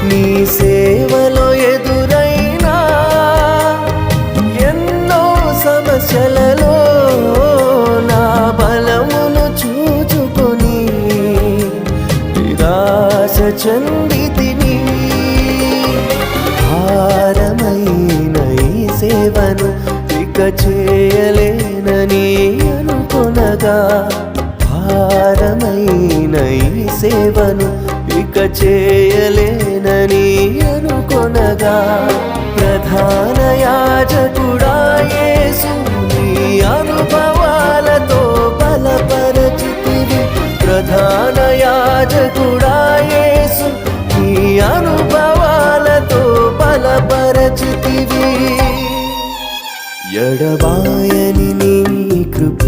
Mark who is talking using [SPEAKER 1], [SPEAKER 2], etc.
[SPEAKER 1] నీ సేవలో ఎదురైనా ఎన్నో సమస్యలలో నా బలమును చూచుకొని నిరాశ చెందితిని. భారమైన ఈ సేవను ఇక చేయలేనని అనుకొనగా, భారమైన ఈ సేవను ఇక చేయలేనని అనుకొనగా, ప్రధాన యాజకుడా యేసు నీ అనుభవాలతో బలపరచితివి. ప్రధాన యాజకుడా యేసు నీ అనుభవాలతో బలపరచితివి. ఎడబాయని నీ కృప